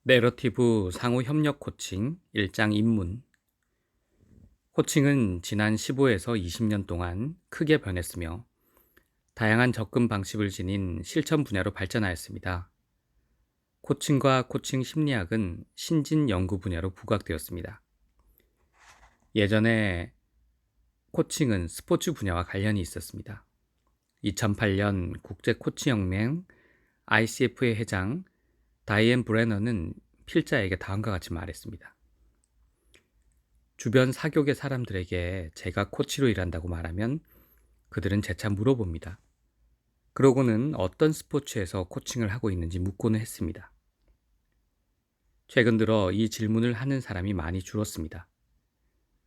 내러티브 상호 협력 코칭 1장 입문. 코칭은 지난 15에서 20년 동안 크게 변했으며 다양한 접근 방식을 지닌 실천 분야로 발전하였습니다. 코칭과 코칭 심리학은 신진 연구 분야로 부각되었습니다. 예전에 코칭은 스포츠 분야와 관련이 있었습니다. 2008년 국제 코칭연맹 ICF의 회장 다이앤 브레너는 필자에게 다음과 같이 말했습니다. 주변 사교계 사람들에게 제가 코치로 일한다고 말하면 그들은 재차 물어봅니다. 그러고는 어떤 스포츠에서 코칭을 하고 있는지 묻고는 했습니다. 최근 들어 이 질문을 하는 사람이 많이 줄었습니다.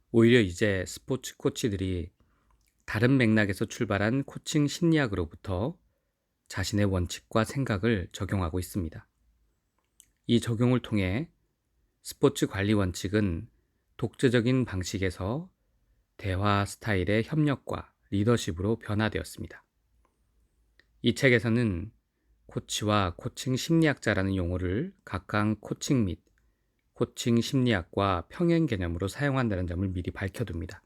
오히려 이제 스포츠 코치들이 다른 맥락에서 출발한 코칭 심리학으로부터 자신의 원칙과 생각을 적용하고 있습니다. 이 적용을 통해 스포츠 관리 원칙은 독재적인 방식에서 대화 스타일의 협력과 리더십으로 변화되었습니다. 이 책에서는 코치와 코칭 심리학자라는 용어를 각각 코칭 및 코칭 심리학과 평행 개념으로 사용한다는 점을 미리 밝혀둡니다.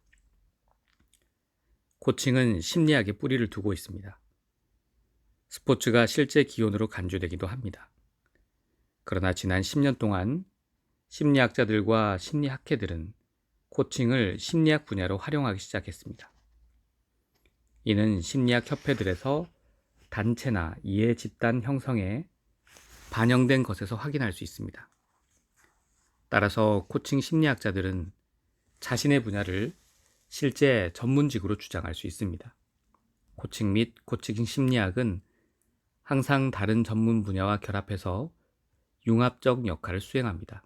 코칭은 심리학에 뿌리를 두고 있습니다. 스포츠가 실제 기원으로 간주되기도 합니다. 그러나 지난 10년 동안 심리학자들과 심리학회들은 코칭을 심리학 분야로 활용하기 시작했습니다. 이는 심리학 협회들에서 단체나 이해 집단 형성에 반영된 것에서 확인할 수 있습니다. 따라서 코칭 심리학자들은 자신의 분야를 실제 전문직으로 주장할 수 있습니다. 코칭 및 코칭 심리학은 항상 다른 전문 분야와 결합해서 융합적 역할을 수행합니다.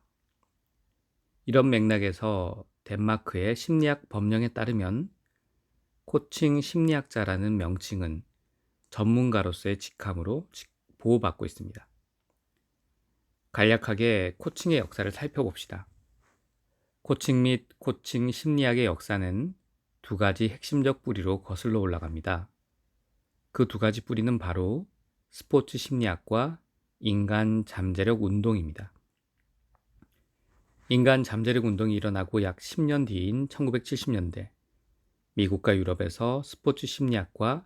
이런 맥락에서 덴마크의 심리학 법령에 따르면 코칭 심리학자라는 명칭은 전문가로서의 직함으로 보호받고 있습니다. 간략하게 코칭의 역사를 살펴봅시다. 코칭 및 코칭 심리학의 역사는 두 가지 핵심적 뿌리로 거슬러 올라갑니다. 그 두 가지 뿌리는 바로 스포츠 심리학과 인간 잠재력 운동입니다. 인간 잠재력 운동이 일어나고 약 10년 뒤인 1970년대, 미국과 유럽에서 스포츠 심리학과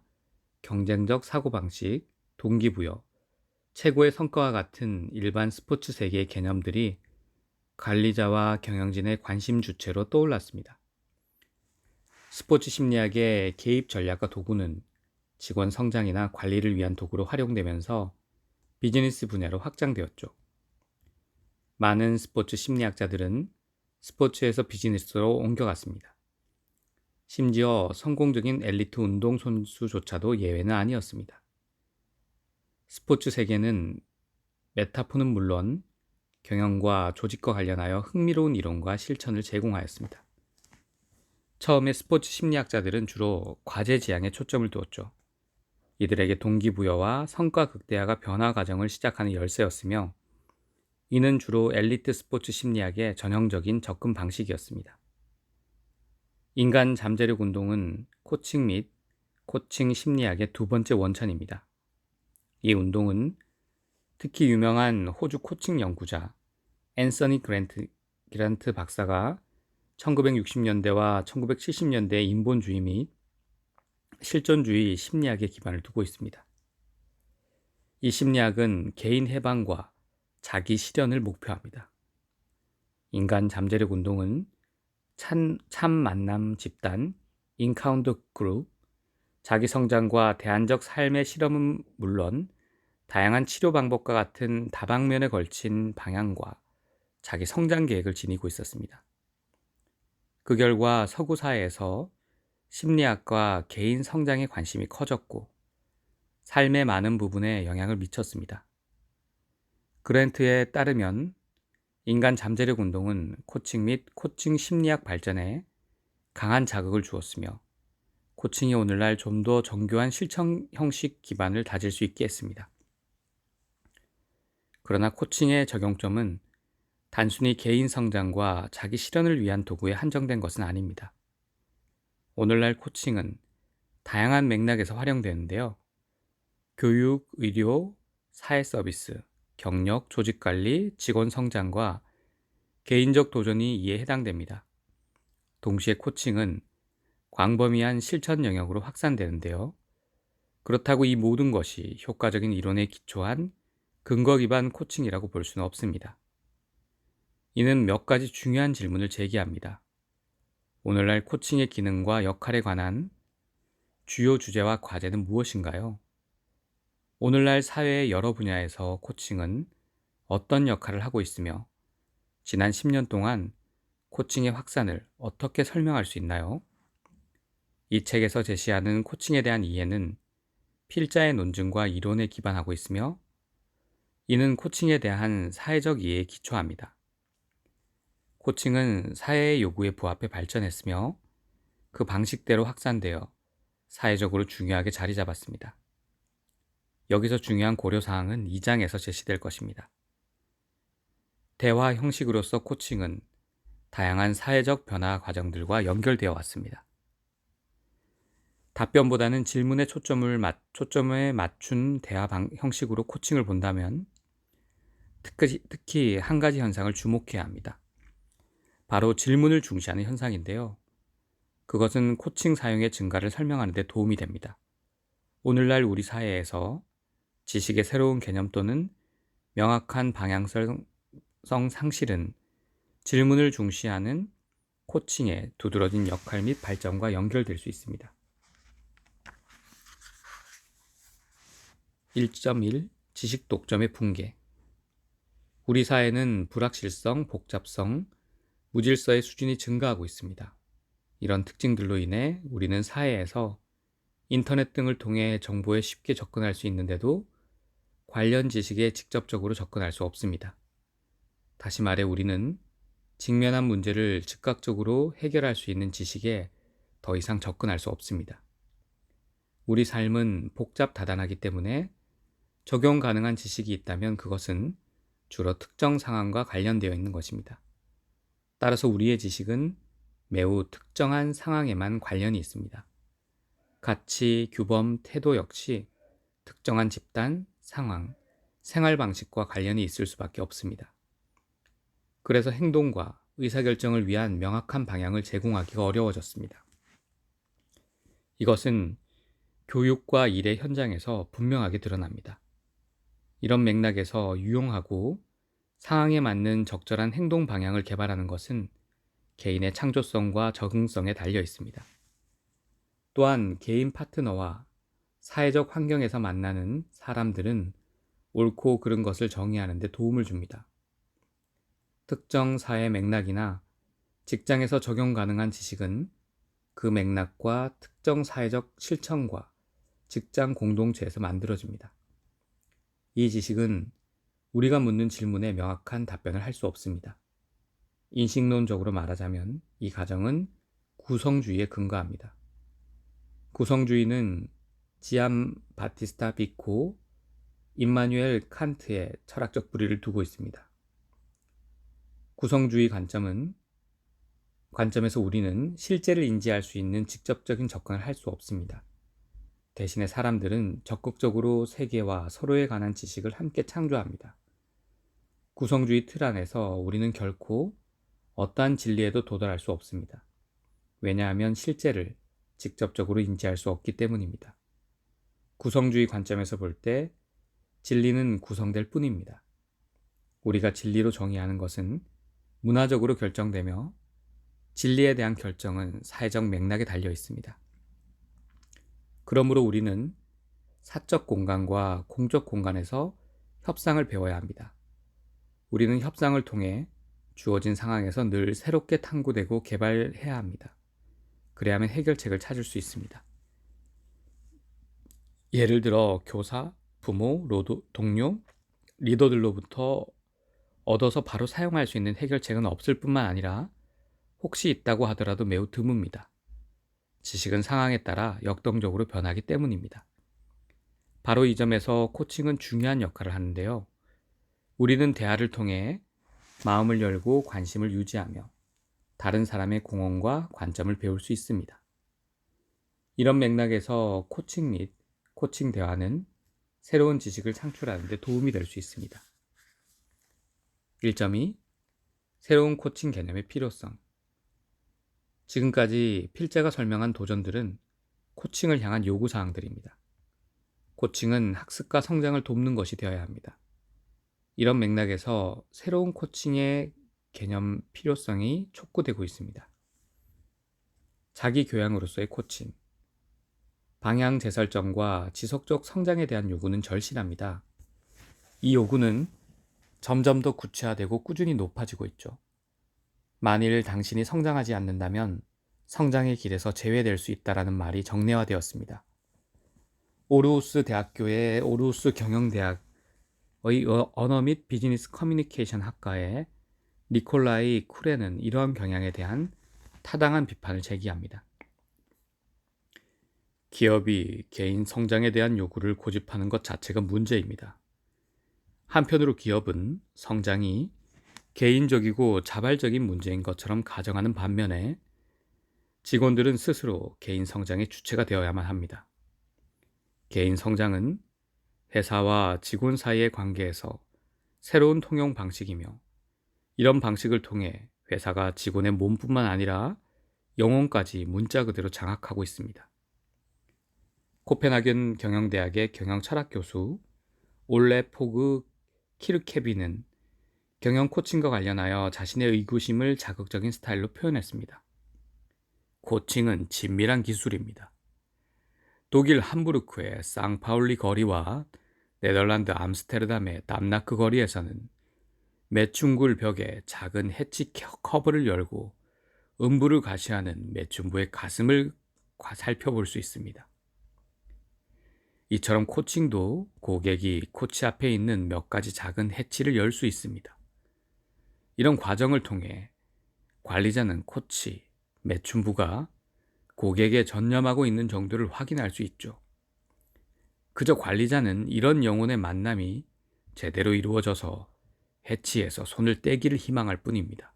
경쟁적 사고방식, 동기부여, 최고의 성과와 같은 일반 스포츠 세계의 개념들이 관리자와 경영진의 관심 주체로 떠올랐습니다. 스포츠 심리학의 개입 전략과 도구는 직원 성장이나 관리를 위한 도구로 활용되면서 비즈니스 분야로 확장되었죠. 많은 스포츠 심리학자들은 스포츠에서 비즈니스로 옮겨갔습니다. 심지어 성공적인 엘리트 운동 선수조차도 예외는 아니었습니다. 스포츠 세계는 메타포는 물론 경영과 조직과 관련하여 흥미로운 이론과 실천을 제공하였습니다. 처음에 스포츠 심리학자들은 주로 과제 지향에 초점을 두었죠. 이들에게 동기부여와 성과 극대화가 변화 과정을 시작하는 열쇠였으며 이는 주로 엘리트 스포츠 심리학의 전형적인 접근 방식이었습니다. 인간 잠재력 운동은 코칭 및 코칭 심리학의 두 번째 원천입니다. 이 운동은 특히 유명한 호주 코칭 연구자 앤서니 그랜트 박사가 1960년대와 1970년대의 인본주의 및 실존주의 심리학에 기반을 두고 있습니다. 이 심리학은 개인 해방과 자기 실현을 목표합니다. 인간 잠재력 운동은 참 만남 집단, 인카운터 그룹, 자기 성장과 대안적 삶의 실험은 물론 다양한 치료 방법과 같은 다방면에 걸친 방향과 자기 성장 계획을 지니고 있었습니다. 그 결과 서구 사회에서 심리학과 개인 성장에 관심이 커졌고 삶의 많은 부분에 영향을 미쳤습니다. 그랜트에 따르면 인간 잠재력 운동은 코칭 및 코칭 심리학 발전에 강한 자극을 주었으며 코칭이 오늘날 좀 더 정교한 실천 형식 기반을 다질 수 있게 했습니다. 그러나 코칭의 적용점은 단순히 개인 성장과 자기 실현을 위한 도구에 한정된 것은 아닙니다. 오늘날 코칭은 다양한 맥락에서 활용되는데요. 교육, 의료, 사회 서비스, 경력, 조직 관리, 직원 성장과 개인적 도전이 이에 해당됩니다. 동시에 코칭은 광범위한 실천 영역으로 확산되는데요. 그렇다고 이 모든 것이 효과적인 이론에 기초한 근거 기반 코칭이라고 볼 수는 없습니다. 이는 몇 가지 중요한 질문을 제기합니다. 오늘날 코칭의 기능과 역할에 관한 주요 주제와 과제는 무엇인가요? 오늘날 사회의 여러 분야에서 코칭은 어떤 역할을 하고 있으며 지난 10년 동안 코칭의 확산을 어떻게 설명할 수 있나요? 이 책에서 제시하는 코칭에 대한 이해는 필자의 논증과 이론에 기반하고 있으며 이는 코칭에 대한 사회적 이해에 기초합니다. 코칭은 사회의 요구에 부합해 발전했으며 그 방식대로 확산되어 사회적으로 중요하게 자리 잡았습니다. 여기서 중요한 고려사항은 2장에서 제시될 것입니다. 대화 형식으로서 코칭은 다양한 사회적 변화 과정들과 연결되어 왔습니다. 답변보다는 질문에 초점에 맞춘 대화 형식으로 코칭을 본다면 특히 한 가지 현상을 주목해야 합니다. 바로 질문을 중시하는 현상인데요. 그것은 코칭 사용의 증가를 설명하는 데 도움이 됩니다. 오늘날 우리 사회에서 지식의 새로운 개념 또는 명확한 방향성 상실은 질문을 중시하는 코칭의 두드러진 역할 및 발전과 연결될 수 있습니다. 1.1 지식 독점의 붕괴. 우리 사회는 불확실성, 복잡성, 무질서의 수준이 증가하고 있습니다. 이런 특징들로 인해 우리는 사회에서 인터넷 등을 통해 정보에 쉽게 접근할 수 있는데도 관련 지식에 직접적으로 접근할 수 없습니다. 다시 말해 우리는 직면한 문제를 즉각적으로 해결할 수 있는 지식에 더 이상 접근할 수 없습니다. 우리 삶은 복잡다단하기 때문에 적용 가능한 지식이 있다면 그것은 주로 특정 상황과 관련되어 있는 것입니다. 따라서 우리의 지식은 매우 특정한 상황에만 관련이 있습니다. 가치, 규범, 태도 역시 특정한 집단, 상황, 생활 방식과 관련이 있을 수밖에 없습니다. 그래서 행동과 의사결정을 위한 명확한 방향을 제공하기가 어려워졌습니다. 이것은 교육과 일의 현장에서 분명하게 드러납니다. 이런 맥락에서 유용하고 상황에 맞는 적절한 행동 방향을 개발하는 것은 개인의 창조성과 적응성에 달려 있습니다. 또한 개인 파트너와 사회적 환경에서 만나는 사람들은 옳고 그른 것을 정의하는 데 도움을 줍니다. 특정 사회 맥락이나 직장에서 적용 가능한 지식은 그 맥락과 특정 사회적 실천과 직장 공동체에서 만들어집니다. 이 지식은 우리가 묻는 질문에 명확한 답변을 할 수 없습니다. 인식론적으로 말하자면 이 가정은 구성주의에 근거합니다. 구성주의는 지암 바티스타 비코, 임마누엘 칸트의 철학적 뿌리를 두고 있습니다. 구성주의 관점에서 우리는 실제를 인지할 수 있는 직접적인 접근을 할 수 없습니다. 대신에 사람들은 적극적으로 세계와 서로에 관한 지식을 함께 창조합니다. 구성주의 틀 안에서 우리는 결코 어떠한 진리에도 도달할 수 없습니다. 왜냐하면 실제를 직접적으로 인지할 수 없기 때문입니다. 구성주의 관점에서 볼 때 진리는 구성될 뿐입니다. 우리가 진리로 정의하는 것은 문화적으로 결정되며 진리에 대한 결정은 사회적 맥락에 달려 있습니다. 그러므로 우리는 사적 공간과 공적 공간에서 협상을 배워야 합니다. 우리는 협상을 통해 주어진 상황에서 늘 새롭게 탐구되고 개발해야 합니다. 그래야만 해결책을 찾을 수 있습니다. 예를 들어 교사, 부모, 동료, 리더들로부터 얻어서 바로 사용할 수 있는 해결책은 없을 뿐만 아니라 혹시 있다고 하더라도 매우 드뭅니다. 지식은 상황에 따라 역동적으로 변하기 때문입니다. 바로 이 점에서 코칭은 중요한 역할을 하는데요. 우리는 대화를 통해 마음을 열고 관심을 유지하며 다른 사람의 공헌과 관점을 배울 수 있습니다. 이런 맥락에서 코칭 및 코칭 대화는 새로운 지식을 창출하는 데 도움이 될 수 있습니다. 1.2. 새로운 코칭 개념의 필요성. 지금까지 필자가 설명한 도전들은 코칭을 향한 요구사항들입니다. 코칭은 학습과 성장을 돕는 것이 되어야 합니다. 이런 맥락에서 새로운 코칭의 개념 필요성이 촉구되고 있습니다. 자기 교양으로서의 코칭. 방향 재설정과 지속적 성장에 대한 요구는 절실합니다. 이 요구는 점점 더 구체화되고 꾸준히 높아지고 있죠. 만일 당신이 성장하지 않는다면 성장의 길에서 제외될 수 있다라는 말이 정례화되었습니다. 오르우스 대학교의 오르우스 경영대학의 언어 및 비즈니스 커뮤니케이션 학과의 니콜라이 쿠레는 이러한 경향에 대한 타당한 비판을 제기합니다. 기업이 개인 성장에 대한 요구를 고집하는 것 자체가 문제입니다. 한편으로 기업은 성장이 개인적이고 자발적인 문제인 것처럼 가정하는 반면에 직원들은 스스로 개인 성장의 주체가 되어야만 합니다. 개인 성장은 회사와 직원 사이의 관계에서 새로운 통용 방식이며 이런 방식을 통해 회사가 직원의 몸뿐만 아니라 영혼까지 문자 그대로 장악하고 있습니다. 코펜하겐 경영대학의 경영철학 교수 올레 포그 키르케비는 경영 코칭과 관련하여 자신의 의구심을 자극적인 스타일로 표현했습니다. 코칭은 친밀한 기술입니다. 독일 함부르크의 상파울리 거리와 네덜란드 암스테르담의 담나크 거리에서는 매춘굴 벽에 작은 해치 커버를 열고 음부를 과시하는 매춘부의 가슴을 살펴볼 수 있습니다. 이처럼 코칭도 고객이 코치 앞에 있는 몇 가지 작은 해치를 열 수 있습니다. 이런 과정을 통해 관리자는 코치, 매춘부가 고객에 전념하고 있는 정도를 확인할 수 있죠. 그저 관리자는 이런 영혼의 만남이 제대로 이루어져서 해치에서 손을 떼기를 희망할 뿐입니다.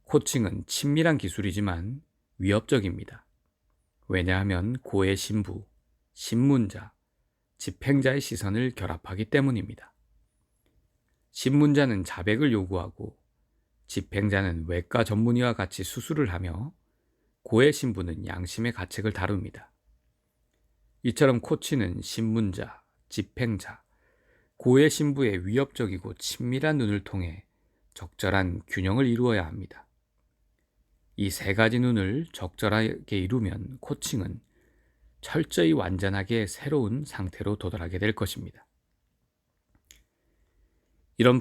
코칭은 친밀한 기술이지만 위협적입니다. 왜냐하면 고의 신부, 신문자, 집행자의 시선을 결합하기 때문입니다. 신문자는 자백을 요구하고 집행자는 외과 전문의와 같이 수술을 하며 고의 신부는 양심의 가책을 다룹니다. 이처럼 코치는 신문자, 집행자, 고의 신부의 위협적이고 친밀한 눈을 통해 적절한 균형을 이루어야 합니다. 이 세 가지 눈을 적절하게 이루면 코칭은 철저히 완전하게 새로운 상태로 도달하게 될 것입니다. 이런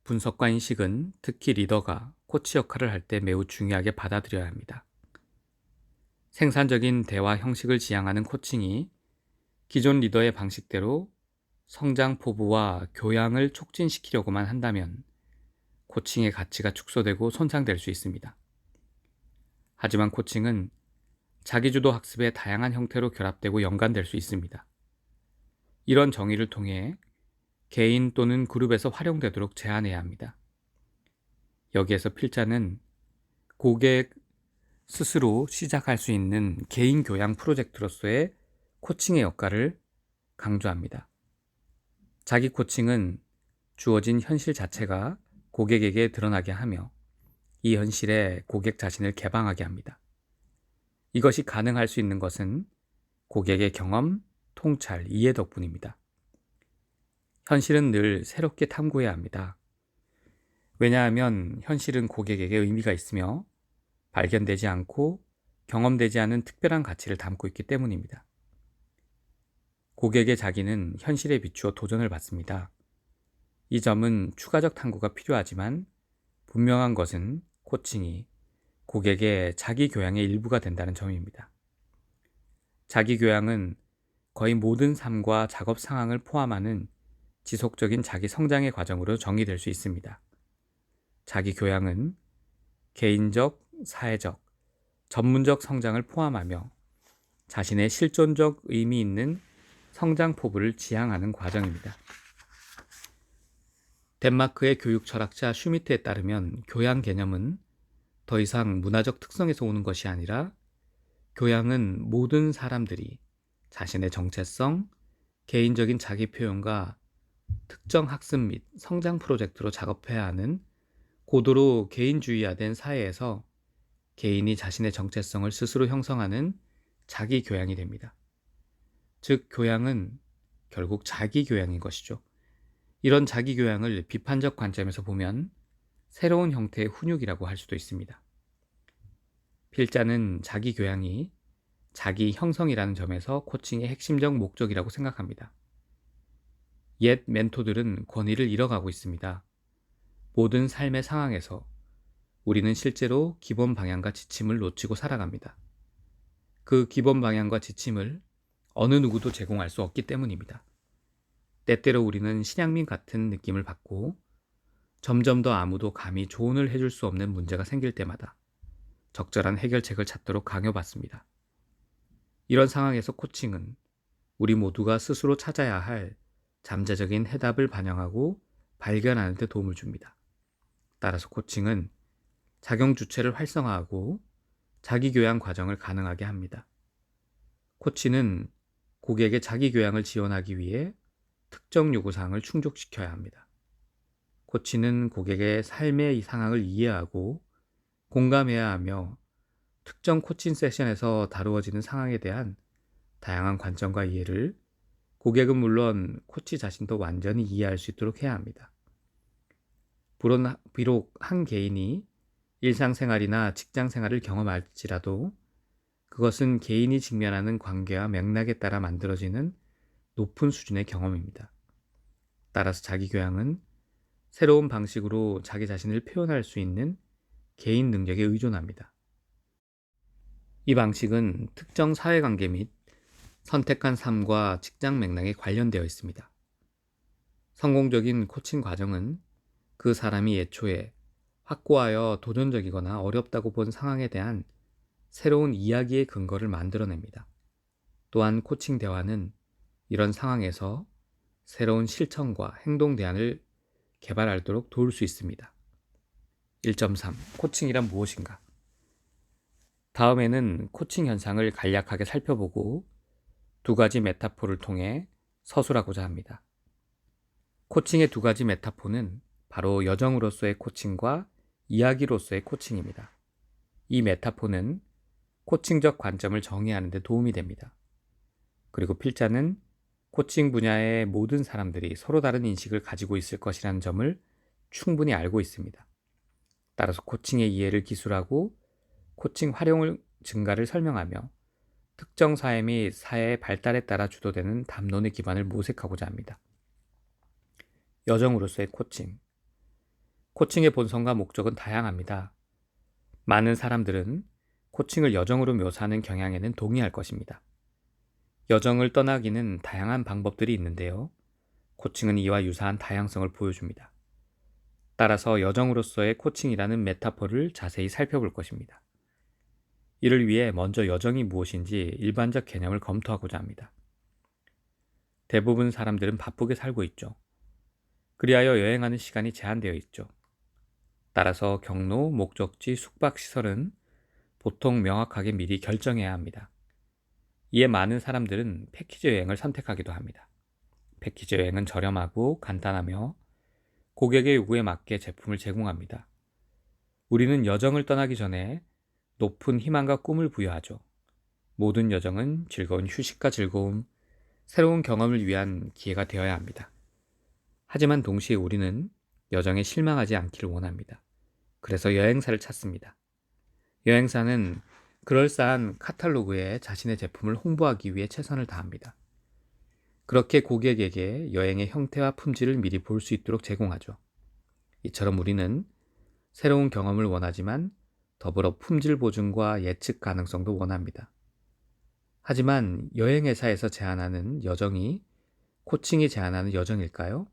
분석과 인식은 특히 리더가 코치 역할을 할 때 매우 중요하게 받아들여야 합니다. 생산적인 대화 형식을 지향하는 코칭이 기존 리더의 방식대로 성장 포부와 교양을 촉진시키려고만 한다면 코칭의 가치가 축소되고 손상될 수 있습니다. 하지만 코칭은 자기주도 학습의 다양한 형태로 결합되고 연관될 수 있습니다. 이런 정의를 통해 개인 또는 그룹에서 활용되도록 제한해야 합니다. 여기에서 필자는 고객 스스로 시작할 수 있는 개인 교양 프로젝트로서의 코칭의 역할을 강조합니다. 자기 코칭은 주어진 현실 자체가 고객에게 드러나게 하며 이 현실에 고객 자신을 개방하게 합니다. 이것이 가능할 수 있는 것은 고객의 경험, 통찰, 이해 덕분입니다. 현실은 늘 새롭게 탐구해야 합니다. 왜냐하면 현실은 고객에게 의미가 있으며 발견되지 않고 경험되지 않은 특별한 가치를 담고 있기 때문입니다. 고객의 자기는 현실에 비추어 도전을 받습니다. 이 점은 추가적 탐구가 필요하지만 분명한 것은 코칭이 고객의 자기 교양의 일부가 된다는 점입니다. 자기 교양은 거의 모든 삶과 작업 상황을 포함하는 지속적인 자기 성장의 과정으로 정의될 수 있습니다. 자기 교양은 개인적, 사회적, 전문적 성장을 포함하며 자신의 실존적 의미 있는 성장 포부를 지향하는 과정입니다. 덴마크의 교육 철학자 슈미트에 따르면 교양 개념은 더 이상 문화적 특성에서 오는 것이 아니라 교양은 모든 사람들이 자신의 정체성, 개인적인 자기 표현과 특정 학습 및 성장 프로젝트로 작업해야 하는 고도로 개인주의화된 사회에서 개인이 자신의 정체성을 스스로 형성하는 자기 교양이 됩니다. 즉, 교양은 결국 자기 교양인 것이죠. 이런 자기 교양을 비판적 관점에서 보면 새로운 형태의 훈육이라고 할 수도 있습니다. 필자는 자기 교양이 자기 형성이라는 점에서 코칭의 핵심적 목적이라고 생각합니다. 옛 멘토들은 권위를 잃어가고 있습니다. 모든 삶의 상황에서 우리는 실제로 기본 방향과 지침을 놓치고 살아갑니다. 그 기본 방향과 지침을 어느 누구도 제공할 수 없기 때문입니다. 때때로 우리는 신양민 같은 느낌을 받고 점점 더 아무도 감히 조언을 해줄 수 없는 문제가 생길 때마다 적절한 해결책을 찾도록 강요받습니다. 이런 상황에서 코칭은 우리 모두가 스스로 찾아야 할 잠재적인 해답을 반영하고 발견하는 데 도움을 줍니다. 따라서 코칭은 작용 주체를 활성화하고 자기 교양 과정을 가능하게 합니다. 코치는 고객의 자기 교양을 지원하기 위해 특정 요구사항을 충족시켜야 합니다. 코치는 고객의 삶의 상황을 이해하고 공감해야 하며 특정 코칭 세션에서 다루어지는 상황에 대한 다양한 관점과 이해를 고객은 물론 코치 자신도 완전히 이해할 수 있도록 해야 합니다. 비록 한 개인이 일상생활이나 직장생활을 경험할지라도 그것은 개인이 직면하는 관계와 맥락에 따라 만들어지는 높은 수준의 경험입니다. 따라서 자기 교양은 새로운 방식으로 자기 자신을 표현할 수 있는 개인 능력에 의존합니다. 이 방식은 특정 사회관계 및 선택한 삶과 직장 맥락에 관련되어 있습니다. 성공적인 코칭 과정은 그 사람이 애초에 확고하여 도전적이거나 어렵다고 본 상황에 대한 새로운 이야기의 근거를 만들어냅니다. 또한 코칭 대화는 이런 상황에서 새로운 실천과 행동 대안을 개발하도록 도울 수 있습니다. 1.3. 코칭이란 무엇인가? 다음에는 코칭 현상을 간략하게 살펴보고 두 가지 메타포를 통해 서술하고자 합니다. 코칭의 두 가지 메타포는 바로 여정으로서의 코칭과 이야기로서의 코칭입니다. 이 메타포는 코칭적 관점을 정의하는 데 도움이 됩니다. 그리고 필자는 코칭 분야의 모든 사람들이 서로 다른 인식을 가지고 있을 것이라는 점을 충분히 알고 있습니다. 따라서 코칭의 이해를 기술하고 코칭 활용을 증가를 설명하며 특정 사회 및 사회의 발달에 따라 주도되는 담론의 기반을 모색하고자 합니다. 여정으로서의 코칭. 코칭의 본성과 목적은 다양합니다. 많은 사람들은 코칭을 여정으로 묘사하는 경향에는 동의할 것입니다. 여정을 떠나기는 다양한 방법들이 있는데요. 코칭은 이와 유사한 다양성을 보여줍니다. 따라서 여정으로서의 코칭이라는 메타포를 자세히 살펴볼 것입니다. 이를 위해 먼저 여정이 무엇인지 일반적 개념을 검토하고자 합니다. 대부분 사람들은 바쁘게 살고 있죠. 그리하여 여행하는 시간이 제한되어 있죠. 따라서 경로, 목적지, 숙박시설은 보통 명확하게 미리 결정해야 합니다. 이에 많은 사람들은 패키지 여행을 선택하기도 합니다. 패키지 여행은 저렴하고 간단하며 고객의 요구에 맞게 제품을 제공합니다. 우리는 여정을 떠나기 전에 높은 희망과 꿈을 부여하죠. 모든 여정은 즐거운 휴식과 즐거움, 새로운 경험을 위한 기회가 되어야 합니다. 하지만 동시에 우리는 여정에 실망하지 않기를 원합니다. 그래서 여행사를 찾습니다. 여행사는 그럴싸한 카탈로그에 자신의 제품을 홍보하기 위해 최선을 다합니다. 그렇게 고객에게 여행의 형태와 품질을 미리 볼 수 있도록 제공하죠. 이처럼 우리는 새로운 경험을 원하지만 더불어 품질 보증과 예측 가능성도 원합니다. 하지만 여행회사에서 제안하는 여정이 코칭이 제안하는 여정일까요?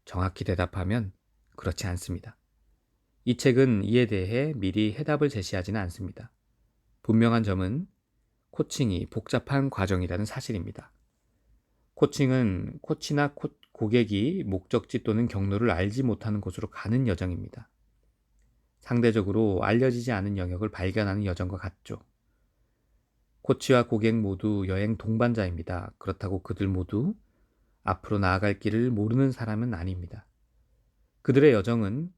정확히 대답하면 그렇지 않습니다. 이 책은 이에 대해 미리 해답을 제시하지는 않습니다. 분명한 점은 코칭이 복잡한 과정이라는 사실입니다. 코칭은 코치나 고객이 목적지 또는 경로를 알지 못하는 곳으로 가는 여정입니다. 상대적으로 알려지지 않은 영역을 발견하는 여정과 같죠. 코치와 고객 모두 여행 동반자입니다. 그렇다고 그들 모두 앞으로 나아갈 길을 모르는 사람은 아닙니다. 그들의 여정은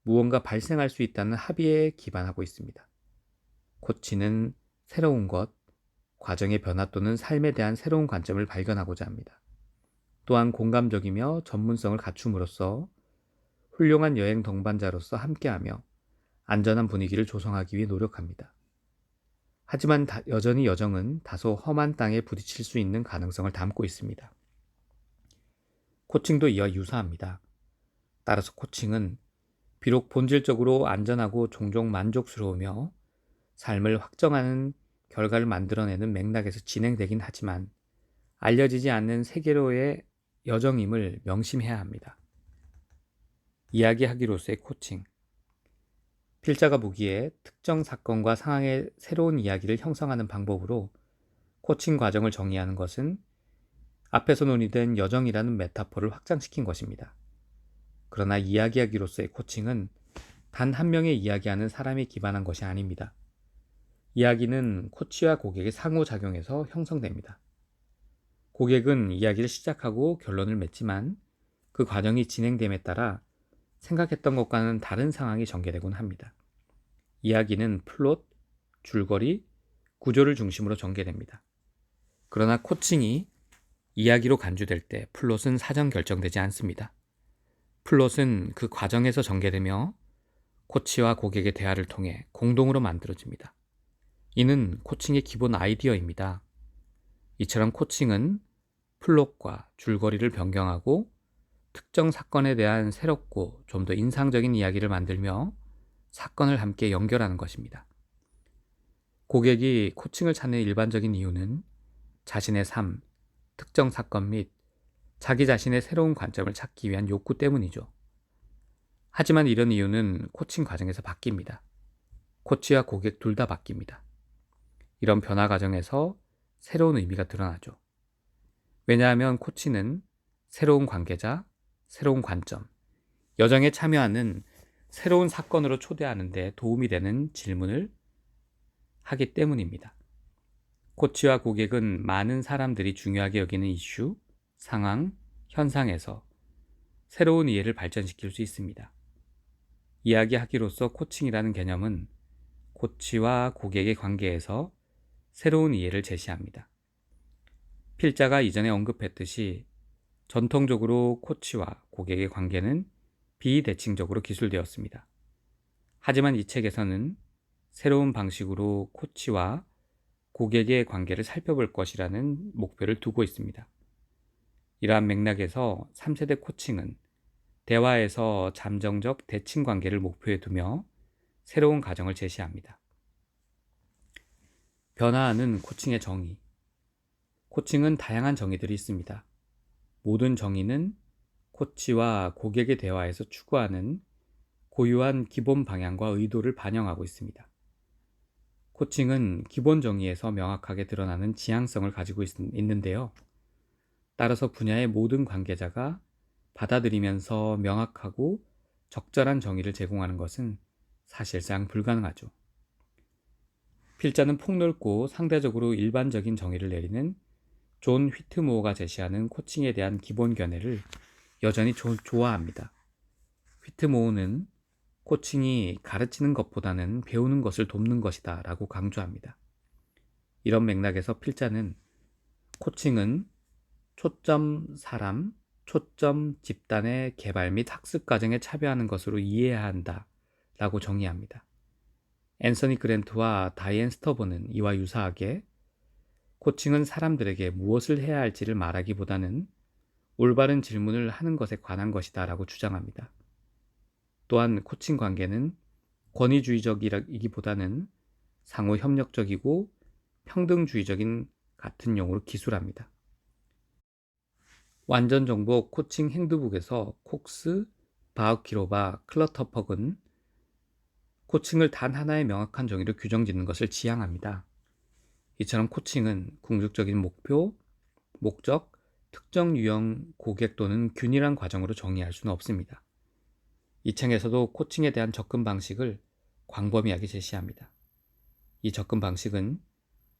무언가 발생할 수 있다는 합의에 기반하고 있습니다. 코치는 새로운 것, 과정의 변화 또는 삶에 대한 새로운 관점을 발견하고자 합니다. 또한 공감적이며 전문성을 갖춤으로써 훌륭한 여행 동반자로서 함께하며 안전한 분위기를 조성하기 위해 노력합니다. 하지만 여전히 여정은 다소 험한 땅에 부딪힐 수 있는 가능성을 담고 있습니다. 코칭도 이와 유사합니다. 따라서 코칭은 비록 본질적으로 안전하고 종종 만족스러우며 삶을 확정하는 결과를 만들어내는 맥락에서 진행되긴 하지만 알려지지 않는 세계로의 여정임을 명심해야 합니다. 이야기하기로서의 코칭. 필자가 보기에 특정 사건과 상황의 새로운 이야기를 형성하는 방법으로 코칭 과정을 정의하는 것은 앞에서 논의된 여정이라는 메타포를 확장시킨 것입니다. 그러나 이야기하기로서의 코칭은 단 한 명의 이야기하는 사람에 기반한 것이 아닙니다. 이야기는 코치와 고객의 상호작용에서 형성됩니다. 고객은 이야기를 시작하고 결론을 맺지만 그 과정이 진행됨에 따라 생각했던 것과는 다른 상황이 전개되곤 합니다. 이야기는 플롯, 줄거리, 구조를 중심으로 전개됩니다. 그러나 코칭이 이야기로 간주될 때 플롯은 사전 결정되지 않습니다. 플롯은 그 과정에서 전개되며 코치와 고객의 대화를 통해 공동으로 만들어집니다. 이는 코칭의 기본 아이디어입니다. 이처럼 코칭은 플롯과 줄거리를 변경하고 특정 사건에 대한 새롭고 좀 더 인상적인 이야기를 만들며 사건을 함께 연결하는 것입니다. 고객이 코칭을 찾는 일반적인 이유는 자신의 삶, 특정 사건 및 자기 자신의 새로운 관점을 찾기 위한 욕구 때문이죠. 하지만 이런 이유는 코칭 과정에서 바뀝니다. 코치와 고객 둘 다 바뀝니다. 이런 변화 과정에서 새로운 의미가 드러나죠. 왜냐하면 코치는 새로운 관계자, 새로운 관점, 여정에 참여하는 새로운 사건으로 초대하는 데 도움이 되는 질문을 하기 때문입니다. 코치와 고객은 많은 사람들이 중요하게 여기는 이슈, 상황, 현상에서 새로운 이해를 발전시킬 수 있습니다. 이야기하기로서 코칭이라는 개념은 코치와 고객의 관계에서 새로운 이해를 제시합니다. 필자가 이전에 언급했듯이 전통적으로 코치와 고객의 관계는 비대칭적으로 기술되었습니다. 하지만 이 책에서는 새로운 방식으로 코치와 고객의 관계를 살펴볼 것이라는 목표를 두고 있습니다. 이러한 맥락에서 3세대 코칭은 대화에서 잠정적 대칭 관계를 목표에 두며 새로운 가정을 제시합니다. 변화하는 코칭의 정의. 코칭은 다양한 정의들이 있습니다. 모든 정의는 코치와 고객의 대화에서 추구하는 고유한 기본 방향과 의도를 반영하고 있습니다. 코칭은 기본 정의에서 명확하게 드러나는 지향성을 가지고 있는데요. 따라서 분야의 모든 관계자가 받아들이면서 명확하고 적절한 정의를 제공하는 것은 사실상 불가능하죠. 필자는 폭넓고 상대적으로 일반적인 정의를 내리는 존 휘트모어가 제시하는 코칭에 대한 기본 견해를 여전히 좋아합니다. 휘트모어는 코칭이 가르치는 것보다는 배우는 것을 돕는 것이다 라고 강조합니다. 이런 맥락에서 필자는 코칭은 초점 사람, 초점 집단의 개발 및 학습 과정에 참여하는 것으로 이해해야 한다 라고 정의합니다. 앤서니 그랜트와 다이앤 스터버는 이와 유사하게 코칭은 사람들에게 무엇을 해야 할지를 말하기보다는 올바른 질문을 하는 것에 관한 것이다 라고 주장합니다. 또한 코칭 관계는 권위주의적이기보다는 상호 협력적이고 평등주의적인 같은 용어로 기술합니다. 완전 정복 코칭 행드북에서 콕스, 바우키로바, 클러터퍽은 코칭을 단 하나의 명확한 정의로 규정짓는 것을 지향합니다. 이처럼 코칭은 궁극적인 목표, 목적, 특정 유형 고객 또는 균일한 과정으로 정의할 수는 없습니다. 이 책에서도 코칭에 대한 접근 방식을 광범위하게 제시합니다. 이 접근 방식은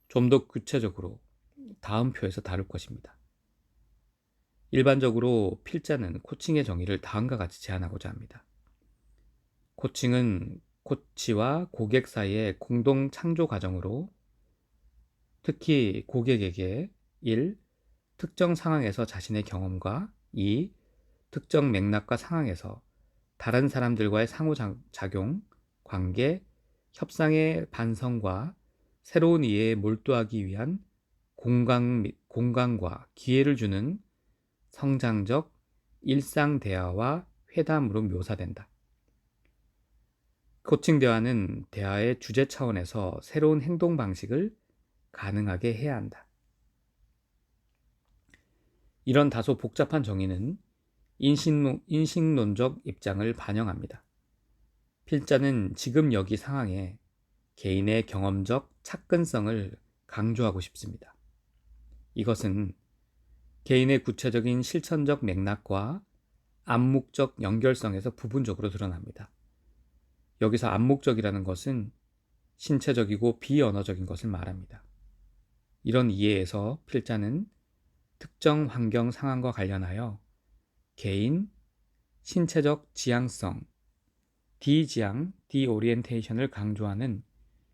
좀 더 구체적으로 다음 표에서 다룰 것입니다. 일반적으로 필자는 코칭의 정의를 다음과 같이 제안하고자 합니다. 코칭은 코치와 고객 사이의 공동 창조 과정으로 특히 고객에게 1. 특정 상황에서 자신의 경험과 2. 특정 맥락과 상황에서 다른 사람들과의 상호작용, 관계, 협상의 반성과 새로운 이해에 몰두하기 위한 공간과 기회를 주는 성장적 일상 대화와 회담으로 묘사된다. 코칭 대화는 대화의 주제 차원에서 새로운 행동 방식을 가능하게 해야 한다. 이런 다소 복잡한 정의는 인식론적 입장을 반영합니다. 필자는 지금 여기 상황에 개인의 경험적 착근성을 강조하고 싶습니다. 이것은 개인의 구체적인 실천적 맥락과 암묵적 연결성에서 부분적으로 드러납니다. 여기서 암묵적이라는 것은 신체적이고 비언어적인 것을 말합니다. 이런 이해에서 필자는 특정 환경 상황과 관련하여 개인, 신체적 지향성, 디지향, 디오리엔테이션을 강조하는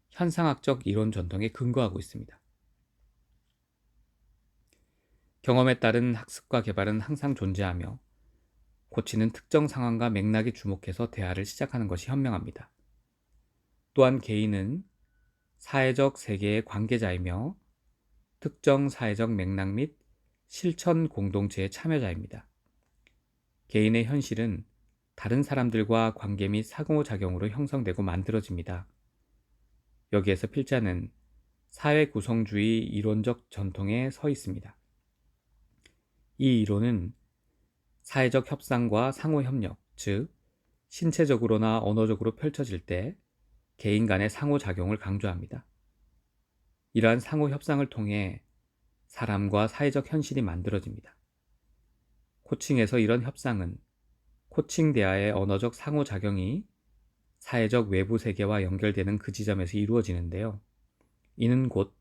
현상학적 이론 전통에 근거하고 있습니다. 경험에 따른 학습과 개발은 항상 존재하며 코치는 특정 상황과 맥락에 주목해서 대화를 시작하는 것이 현명합니다. 또한 개인은 사회적 세계의 관계자이며 특정 사회적 맥락 및 실천 공동체의 참여자입니다. 개인의 현실은 다른 사람들과 관계 및 상호작용으로 형성되고 만들어집니다. 여기에서 필자는 사회 구성주의 이론적 전통에 서 있습니다. 이 이론은 사회적 협상과 상호협력, 즉 신체적으로나 언어적으로 펼쳐질 때 개인 간의 상호작용을 강조합니다. 이러한 상호협상을 통해 사람과 사회적 현실이 만들어집니다. 코칭에서 이런 협상은 코칭 대화의 언어적 상호작용이 사회적 외부 세계와 연결되는 그 지점에서 이루어지는데요. 이는 곧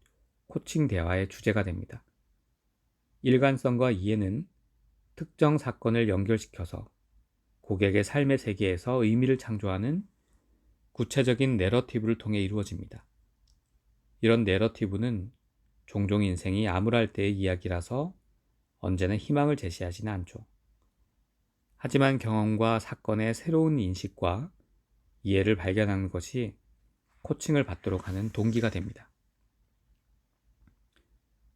코칭 대화의 주제가 됩니다. 일관성과 이해는 특정 사건을 연결시켜서 고객의 삶의 세계에서 의미를 창조하는 구체적인 내러티브를 통해 이루어집니다. 이런 내러티브는 종종 인생이 암울할 때의 이야기라서 언제나 희망을 제시하지는 않죠. 하지만 경험과 사건의 새로운 인식과 이해를 발견하는 것이 코칭을 받도록 하는 동기가 됩니다.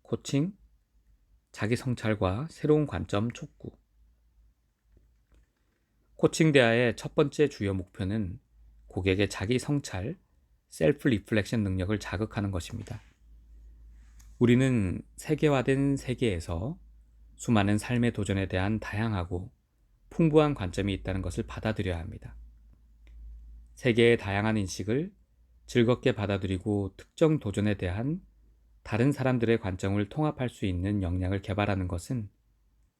코칭, 자기 성찰과 새로운 관점 촉구. 코칭 대화의 첫 번째 주요 목표는 고객의 자기 성찰, 셀프 리플렉션 능력을 자극하는 것입니다. 우리는 세계화된 세계에서 수많은 삶의 도전에 대한 다양하고 풍부한 관점이 있다는 것을 받아들여야 합니다. 세계의 다양한 인식을 즐겁게 받아들이고 특정 도전에 대한 다른 사람들의 관점을 통합할 수 있는 역량을 개발하는 것은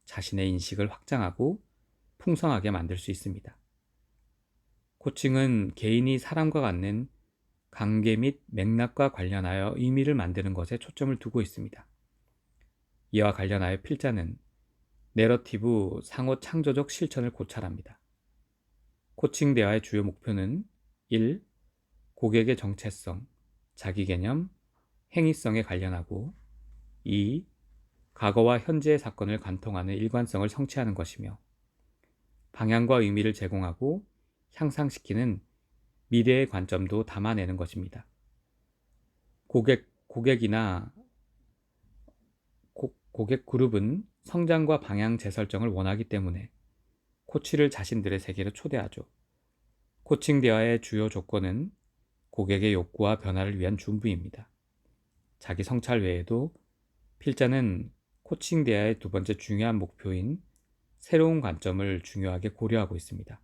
자신의 인식을 확장하고 풍성하게 만들 수 있습니다. 코칭은 개인이 사람과 갖는 관계 및 맥락과 관련하여 의미를 만드는 것에 초점을 두고 있습니다. 이와 관련하여 필자는 내러티브 상호 창조적 실천을 고찰합니다. 코칭 대화의 주요 목표는 1. 고객의 정체성, 자기개념, 행위성에 관련하고 2. 과거와 현재의 사건을 관통하는 일관성을 성취하는 것이며 방향과 의미를 제공하고 향상시키는 미래의 관점도 담아내는 것입니다. 고객이나 고객 그룹은 성장과 방향 재설정을 원하기 때문에 코치를 자신들의 세계로 초대하죠. 코칭 대화의 주요 조건은 고객의 욕구와 변화를 위한 준비입니다. 자기 성찰 외에도 필자는 코칭 대화의 두 번째 중요한 목표인 새로운 관점을 중요하게 고려하고 있습니다.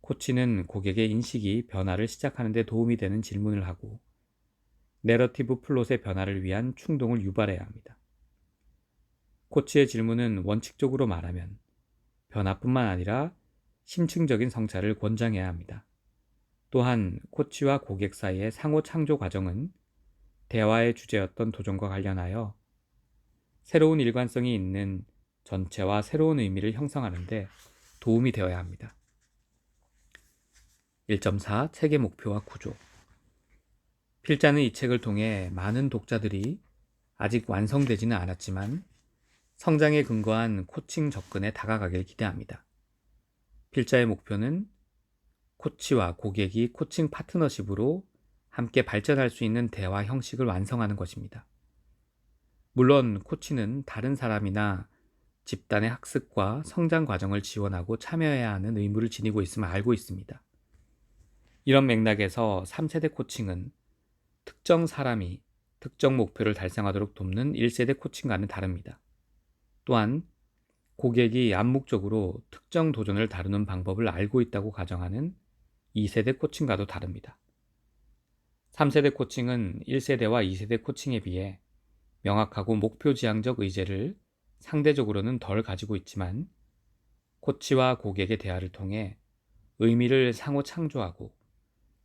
코치는 고객의 인식이 변화를 시작하는 데 도움이 되는 질문을 하고 내러티브 플롯의 변화를 위한 충동을 유발해야 합니다. 코치의 질문은 원칙적으로 말하면 변화뿐만 아니라 심층적인 성찰을 권장해야 합니다. 또한 코치와 고객 사이의 상호 창조 과정은 대화의 주제였던 도전과 관련하여 새로운 일관성이 있는 전체와 새로운 의미를 형성하는 데 도움이 되어야 합니다. 1.4 책의 목표와 구조. 필자는 이 책을 통해 많은 독자들이 아직 완성되지는 않았지만 성장에 근거한 코칭 접근에 다가가길 기대합니다. 필자의 목표는 코치와 고객이 코칭 파트너십으로 함께 발전할 수 있는 대화 형식을 완성하는 것입니다. 물론 코치는 다른 사람이나 집단의 학습과 성장 과정을 지원하고 참여해야 하는 의무를 지니고 있음을 알고 있습니다. 이런 맥락에서 3세대 코칭은 특정 사람이 특정 목표를 달성하도록 돕는 1세대 코칭과는 다릅니다. 또한 고객이 암묵적으로 특정 도전을 다루는 방법을 알고 있다고 가정하는 2세대 코칭과도 다릅니다. 3세대 코칭은 1세대와 2세대 코칭에 비해 명확하고 목표 지향적 의제를 상대적으로는 덜 가지고 있지만 코치와 고객의 대화를 통해 의미를 상호 창조하고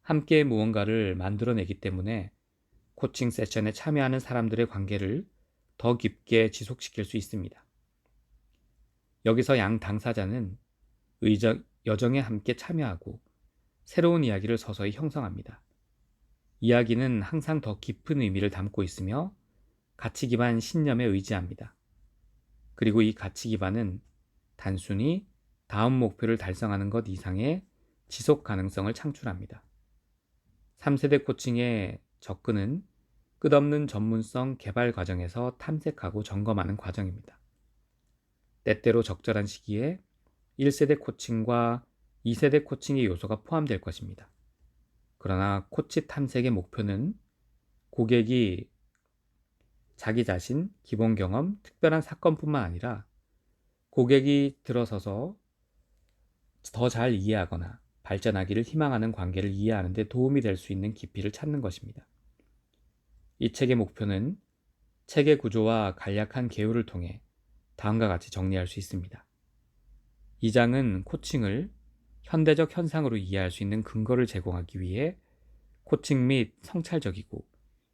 함께 무언가를 만들어내기 때문에 코칭 세션에 참여하는 사람들의 관계를 더 깊게 지속시킬 수 있습니다. 여기서 양 당사자는 여정에 함께 참여하고 새로운 이야기를 서서히 형성합니다. 이야기는 항상 더 깊은 의미를 담고 있으며 가치 기반 신념에 의지합니다. 그리고 이 가치 기반은 단순히 다음 목표를 달성하는 것 이상의 지속 가능성을 창출합니다. 3세대 코칭의 접근은 끝없는 전문성 개발 과정에서 탐색하고 점검하는 과정입니다. 때때로 적절한 시기에 1세대 코칭과 2세대 코칭의 요소가 포함될 것입니다. 그러나 코치 탐색의 목표는 고객이 자기 자신, 기본 경험, 특별한 사건뿐만 아니라 고객이 들어서서 더 잘 이해하거나 발전하기를 희망하는 관계를 이해하는 데 도움이 될 수 있는 깊이를 찾는 것입니다. 이 책의 목표는 책의 구조와 간략한 개요를 통해 다음과 같이 정리할 수 있습니다. 이 장은 코칭을 현대적 현상으로 이해할 수 있는 근거를 제공하기 위해 코칭 및 성찰적이고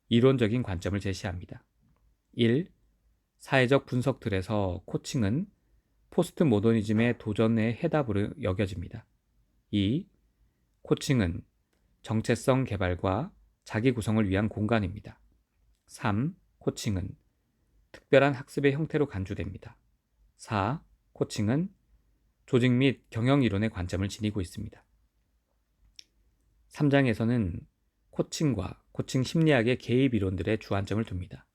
이론적인 관점을 제시합니다. 1. 사회적 분석 틀에서 코칭은 포스트 모더니즘의 도전의 해답으로 여겨집니다. 2. 코칭은 정체성 개발과 자기 구성을 위한 공간입니다. 3. 코칭은 특별한 학습의 형태로 간주됩니다. 4. 코칭은 조직 및 경영 이론의 관점을 지니고 있습니다. 3장에서는 코칭과 코칭 심리학의 개입 이론들의 주안점을 둡니다.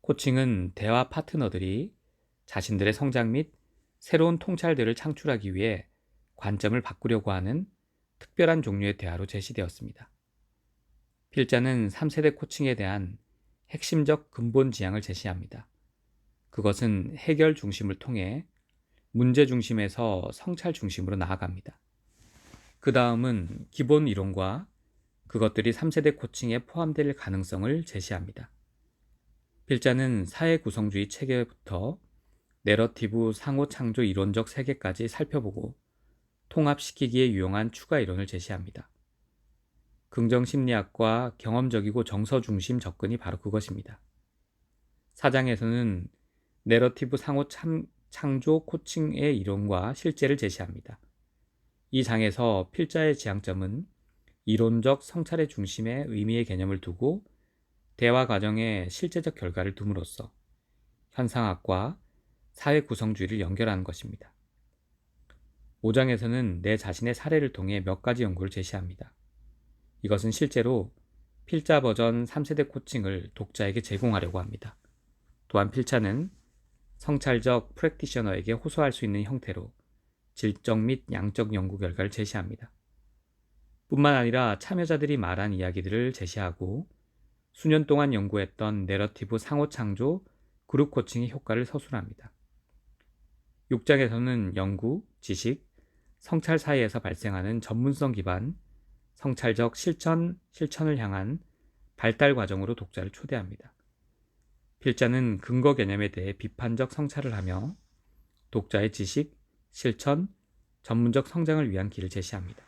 코칭은 대화 파트너들이 자신들의 성장 및 새로운 통찰들을 창출하기 위해 관점을 바꾸려고 하는 특별한 종류의 대화로 제시되었습니다. 필자는 3세대 코칭에 대한 핵심적 근본 지향을 제시합니다. 그것은 해결 중심을 통해 문제 중심에서 성찰 중심으로 나아갑니다. 그 다음은 기본 이론과 그것들이 3세대 코칭에 포함될 가능성을 제시합니다. 필자는 사회 구성주의 체계부터 내러티브 상호 창조 이론적 세계까지 살펴보고 통합시키기에 유용한 추가 이론을 제시합니다. 긍정심리학과 경험적이고 정서 중심 접근이 바로 그것입니다. 4장에서는 내러티브 상호 창조 코칭의 이론과 실제를 제시합니다. 이 장에서 필자의 지향점은 이론적 성찰의 중심에 의미의 개념을 두고 대화 과정에 실제적 결과를 둠으로써 현상학과 사회 구성주의를 연결하는 것입니다. 5장에서는 내 자신의 사례를 통해 몇 가지 연구를 제시합니다. 이것은 실제로 필자 버전 3세대 코칭을 독자에게 제공하려고 합니다. 또한 필자는 성찰적 프랙티셔너에게 호소할 수 있는 형태로 질적 및 양적 연구 결과를 제시합니다. 뿐만 아니라 참여자들이 말한 이야기들을 제시하고 수년 동안 연구했던 내러티브 상호 창조 그룹 코칭의 효과를 서술합니다. 6장에서는 연구, 지식, 성찰 사이에서 발생하는 전문성 기반 성찰적 실천을 향한 발달 과정으로 독자를 초대합니다. 필자는 근거 개념에 대해 비판적 성찰을 하며 독자의 지식, 실천, 전문적 성장을 위한 길을 제시합니다.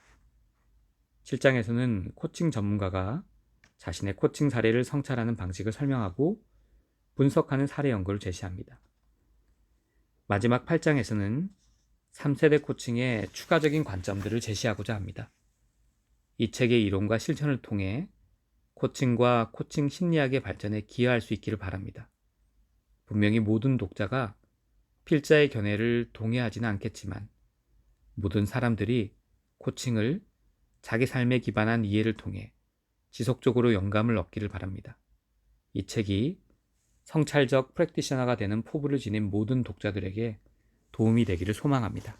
7장에서는 코칭 전문가가 자신의 코칭 사례를 성찰하는 방식을 설명하고 분석하는 사례 연구를 제시합니다. 마지막 8장에서는 3세대 코칭의 추가적인 관점들을 제시하고자 합니다. 이 책의 이론과 실천을 통해 코칭과 코칭 심리학의 발전에 기여할 수 있기를 바랍니다. 분명히 모든 독자가 필자의 견해를 동의하지는 않겠지만 모든 사람들이 코칭을 자기 삶에 기반한 이해를 통해 지속적으로 영감을 얻기를 바랍니다. 이 책이 성찰적 프랙티셔너가 되는 포부를 지닌 모든 독자들에게 도움이 되기를 소망합니다.